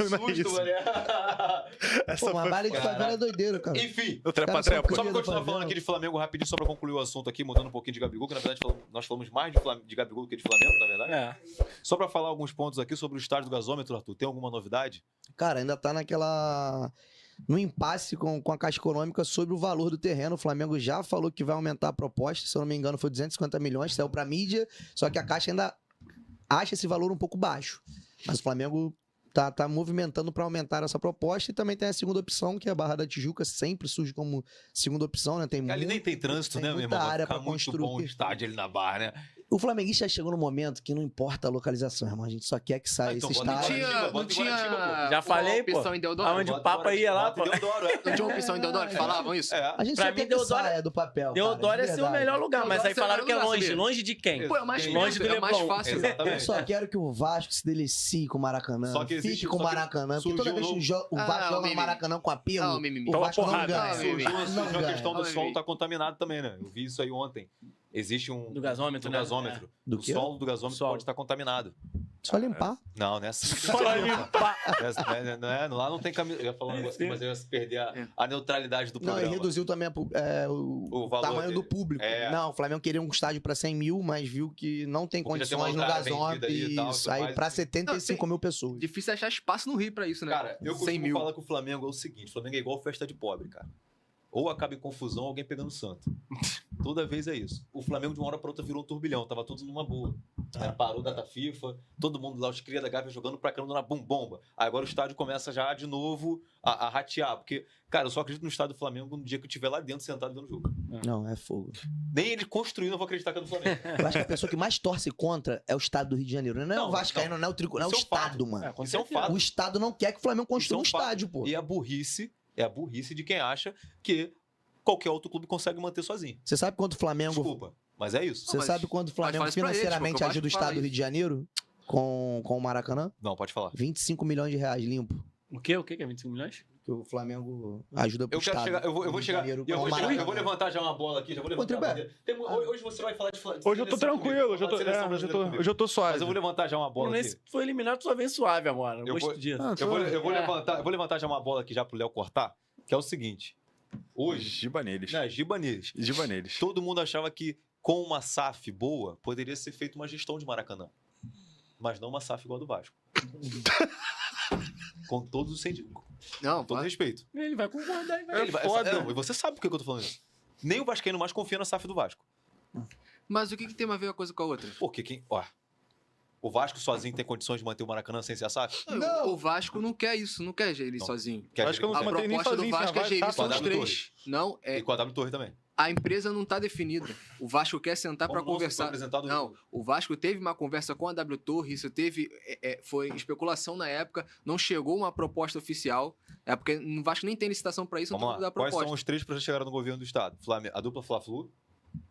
Susto, mano. Pô, mas baile de favela é doideira, cara. Enfim, O Cara, trepa-trepa. só pra continuar falando aqui de Flamengo rapidinho, só pra concluir o assunto aqui, mudando um pouquinho de Gabigol, que na verdade nós falamos mais de Gabigol do que de Flamengo, na verdade. Só pra falar alguns pontos aqui sobre o estádio do gasômetro, Arthur, tem alguma novidade? Cara, ainda tá no impasse com a Caixa Econômica sobre o valor do terreno. O Flamengo já falou que vai aumentar a proposta, se eu não me engano foi 250 milhões, saiu pra mídia, só que a Caixa ainda acha esse valor um pouco baixo. Mas o Flamengo tá movimentando para aumentar essa proposta, e também tem a segunda opção, que é a Barra da Tijuca, sempre surge como segunda opção, né? Ali nem tem trânsito, né, meu irmão? área Vai ficar para muito construir. bom o estádio ali na Barra, né? O flamenguista chegou no momento que não importa a localização, irmão. A gente só quer que saia então esse bota em estádio. Guaratiba, Não bota em tinha Guaratiba, Já falei, uma opção pô. em Deodoro? Aonde o Papa ia lá, pô. Bota em Deodoro, Não tinha uma opção em Deodoro que falavam isso? É. A gente Pra só mim, quer que Deodoro- saia do papel, Deodoro cara, é de ser o verdade. melhor lugar, mas aí Deodoro é o falaram que é melhor lugar, longe. sabia? Longe de quem? Pô, é mais Longe do perto, é mais Leblon. fácil. Eu Exatamente. só quero que o Vasco se delicie com o Maracanã. Só que existe- Fique com o só que Maracanã. Porque toda surgiu vez que o Ah, Vasco joga no mimimi. Maracanã com apelo, Ah, o mimimi. o Toma Vasco não porrada. ganha. Ah, mimimi. Surgiu Não a ganha. questão do Olha solo aí. tá contaminado também, né? Eu vi isso aí ontem. Existe um... Do gasômetro, do né? gasômetro. Do O quê? solo do gasômetro Solo. pode estar contaminado. Só limpar. Não, né? Assim. Só limpar. Lá não tem caminho. Eu ia falar um negócio aqui, mas eu ia perder a neutralidade do Não, programa. e reduziu também o valor tamanho dele. do público. É. Não, o Flamengo queria um estádio para 100 mil, mas viu que não tem Porque já tem uma condições no entrada gasômetro vendida ali e tal, e tudo mais. saiu para 75 mil pessoas. Difícil achar espaço no Rio pra isso, né? Cara, eu 100 costumo mil. falar que o Flamengo é o seguinte: o Flamengo é igual festa de pobre, cara. Ou acaba em confusão, alguém pegando santo. Toda vez é isso. O Flamengo, de uma hora para outra, virou um turbilhão. Tava tudo numa boa. Né? Parou data FIFA, todo mundo lá, os cria da Gávea jogando pra caramba na bomba. Aí agora o estádio começa já de novo a ratear. Porque, cara, eu só acredito no estádio do Flamengo no dia que eu estiver lá dentro, sentado vendo o jogo. Não, é fogo. Nem ele construindo, eu vou acreditar que é do Flamengo. Eu acho que a pessoa que mais torce contra é o estado do Rio de Janeiro. Não é Não, o Vascaíno, não é o Tricolor, não é o isso é um estado, fato. mano. Isso é um fato. O estado não quer que o Flamengo construa um Isso é um fato. estádio, pô. E a burrice de quem acha que qualquer outro clube consegue manter sozinho. Você sabe quanto o Flamengo... Desculpa, mas é isso. Você mas- sabe quanto o Flamengo fala isso pra eles, financeiramente porque o ajuda o Vasco fala estado do Rio de Janeiro com o Maracanã? Não, pode falar. 25 milhões de reais limpo. O quê? O quê que é 25 milhões? Que o Flamengo ajuda pro Eu quero estado. chegar, eu vou do Rio de chegar, Janeiro eu com vou o chegar, eu Maracanã. vou levantar já uma bola aqui, já vou levantar. Contribui. Hoje você vai falar de Hoje eu tô tranquilo, hoje eu tô suave. Mas eu vou levantar já uma O bola Fluminense aqui. foi eliminado, só vem suave agora. Eu Gosto vou- disso. Eu vou levantar já uma bola aqui já pro Léo cortar, que é o seguinte. Hoje, Giba neles. né, Giba neles. Giba neles. Todo mundo achava que com uma SAF boa, poderia ser feita uma gestão de Maracanã. Mas não uma SAF igual a do Vasco. Com todos os sentidos. Não, Com todo vai. respeito. Ele vai concordar e vai. Ele vai- foda. Não, e você sabe por que eu tô falando isso. Nem o Vascaíno mais confia na SAF do Vasco. Mas o que tem a ver uma coisa com a outra? Porque quem. Ó, o Vasco sozinho tem condições de manter o Maracanã sem ser a SAF? O Vasco não quer isso, não quer ele Não. sozinho. Quer Acho que eu não A se mantém nem proposta do sozinho, Vasco é vai, gerir tá, só os tá. três. Não, E com a W Torre também. a empresa não tá definida. O Vasco quer sentar pra Como não, se foi conversar. apresentado- Não, o Vasco teve uma conversa com a W Torre, isso teve, foi especulação na época, não chegou uma proposta oficial, porque o Vasco nem tem licitação pra isso, não Vamos tem lá. da Quais proposta. são os três projetos que chegaram no governo do Estado? A dupla Fla-Flu,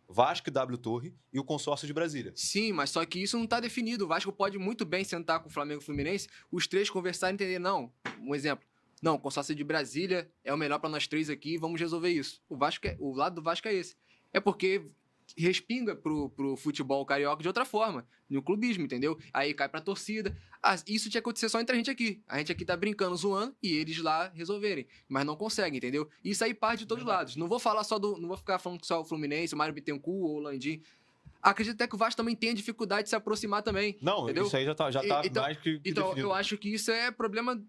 Vasco e W Torre e o consórcio de Brasília. Sim, mas só que isso não tá definido. O Vasco pode muito bem sentar com o Flamengo e o Fluminense, os três conversarem e entender, não, um exemplo. Não, o consórcio de Brasília é o melhor pra nós três aqui, vamos resolver isso. O lado do Vasco é esse. É porque respinga pro futebol carioca de outra forma, no clubismo, entendeu? Aí cai pra torcida. Isso tinha que acontecer só entre a gente aqui. A gente aqui tá brincando, zoando, e eles lá resolverem. Mas não conseguem, entendeu? Isso aí parte de todos os lados. Não vou falar só não vou ficar falando só o Fluminense, o Mário Bittencourt ou o Landim. Acredito até que o Vasco também tenha dificuldade de se aproximar também. Não, entendeu? isso aí já tá Então- mais que Então, definido. eu acho que isso é problema.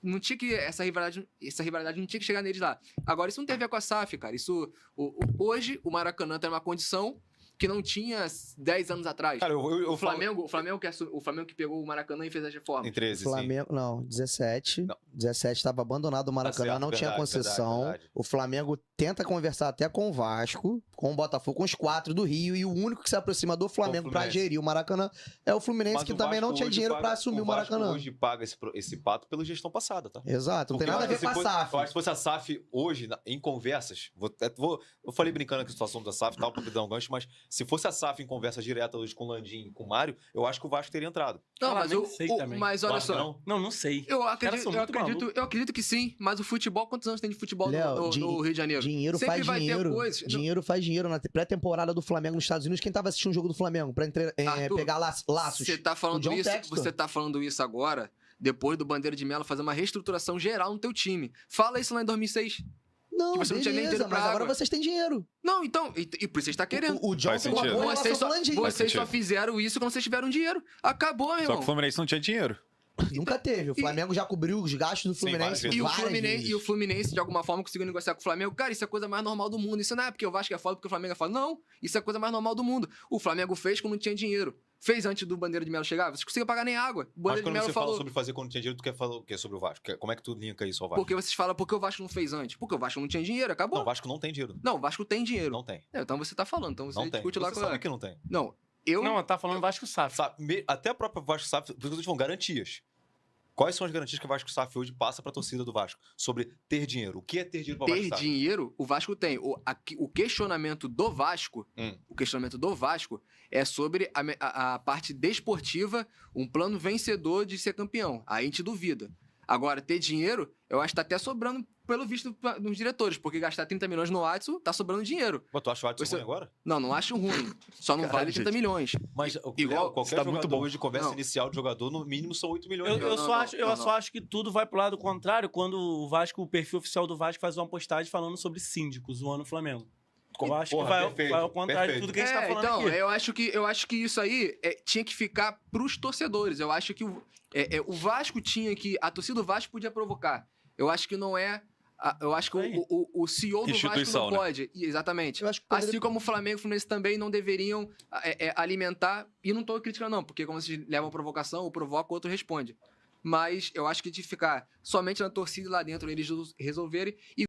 Não tinha que. Essa rivalidade não tinha que chegar neles lá. Agora, isso não tem a ver com a SAF, cara. Hoje, o Maracanã tem uma condição que não tinha 10 anos atrás. Cara, eu o Flamengo que pegou o Maracanã e fez as reformas. Em 13, sim. Flamengo, não, 17. Não. 17 estava abandonado o Maracanã, certo, não tinha verdade, concessão. verdade. O Flamengo tenta conversar até com o Vasco, com o Botafogo, com os 4 do Rio, e o único que se aproxima do Flamengo para Fluminense. gerir o Maracanã é o Fluminense, Mas que o também não Vasco tinha hoje dinheiro paga- para assumir o Vasco Maracanã. hoje paga esse pato pela gestão passada, tá? Exato, não tem Porque nada a eu ver acho com a que se SAF. fosse- Eu acho que se fosse a SAF hoje, em conversas, eu falei brincando com a situação da SAF e tal, pra dar um gancho, mas se fosse a SAF em conversa direta hoje com o Landim e com o Mário, eu acho que o Vasco teria entrado. Não, Cara, mas, nem sei também. mas olha Vasco só. não? Não sei. Eu caras acredito, são eu, muito acredito, eu acredito que sim, mas o futebol, quantos anos tem de futebol Léo, no Rio de Janeiro? Dinheiro Sempre faz vai ter dinheiro. coisas. Dinheiro faz dinheiro. Na pré-temporada do Flamengo nos Estados Unidos, quem tava assistindo o jogo do Flamengo pra Arthur, pegar laços? Você tá O falando John isso, Textor. você tá falando isso agora, depois do Bandeira de Melo, fazer uma reestruturação geral no teu time. Fala isso lá em 2006. Não, Que você não tinha nem beleza, dinheiro pra mas agora água. vocês têm dinheiro. Não, então, e por isso vocês estão querendo. O John Faz tem uma sentido. boa relação Vocês com só, o Landim. vocês só fizeram isso quando vocês tiveram dinheiro. Acabou, meu Só irmão. que o Fluminense não tinha dinheiro. Nunca teve. O Flamengo já cobriu os gastos do Sim, várias Fluminense vezes. E o, várias Fluminense, vezes. e o Fluminense, de alguma forma, conseguiu negociar com o Flamengo. Cara, isso é a coisa mais normal do mundo. Isso não é porque o Vasco é foda, porque o Flamengo é foda. Não, isso é a coisa mais normal do mundo. O Flamengo fez quando não tinha dinheiro. Fez antes do Bandeira de Melo chegar. Vocês conseguiam pagar nem água. O Mas Bandeira de quando Melo você falou... fala sobre fazer quando não tinha dinheiro, tu quer falar o quê sobre o Vasco? Como é que tu linka isso ao Vasco? Porque vocês falam, porque o Vasco não fez antes? Porque o Vasco não tinha dinheiro, acabou. Não, o Vasco não tem dinheiro. Não, o Vasco tem dinheiro. Não tem. Então você tá falando, então você Não tem. discute lá Você com sabe a... que não tem. Não, eu... Não, tá falando Vasco SAF. Até a própria Vasco SAF, por isso que eu tô te falando, garantias. Quais são as garantias que o Vasco SAF hoje passa pra torcida do Vasco sobre ter dinheiro? O que é ter dinheiro pra Vasco ter SAF? dinheiro, o Vasco tem. O questionamento do Vasco, o questionamento do Vasco é sobre a parte desportiva, um plano vencedor de ser campeão. Aí a gente duvida. Agora, ter dinheiro, eu acho que tá até sobrando, pelo visto, nos diretores, porque gastar 30 milhões no Watson, tá sobrando dinheiro. Pô, tu acha o Watson Você- ruim agora? Não acho ruim. Só não Caralho, vale 30 gente. milhões. Mas Igual- qualquer tá jogador muito bom. hoje de conversa Não. inicial de jogador, no mínimo são 8 milhões. Eu, de eu euros. só acho, eu só acho que tudo vai pro lado contrário quando o Vasco, o perfil oficial do Vasco faz uma postagem falando sobre síndicos zoando o Flamengo. Eu acho Porra, que vai, perfeito, vai ao contrário de perfeito. tudo que a gente tá falando então, aqui. eu acho que isso aí tinha que ficar pros torcedores. Eu acho que o Vasco tinha que... A torcida do Vasco podia provocar. Eu acho que não é... Eu acho que Aí. o CEO do Vasco Instituição, não né? pode. Exatamente. Eu acho que poderia- Assim como o Flamengo e o Fluminense também não deveriam alimentar... E não tô criticando não, porque como vocês levam provocação, o provoca, o outro responde. Mas eu acho que de ficar somente na torcida e lá dentro eles resolverem...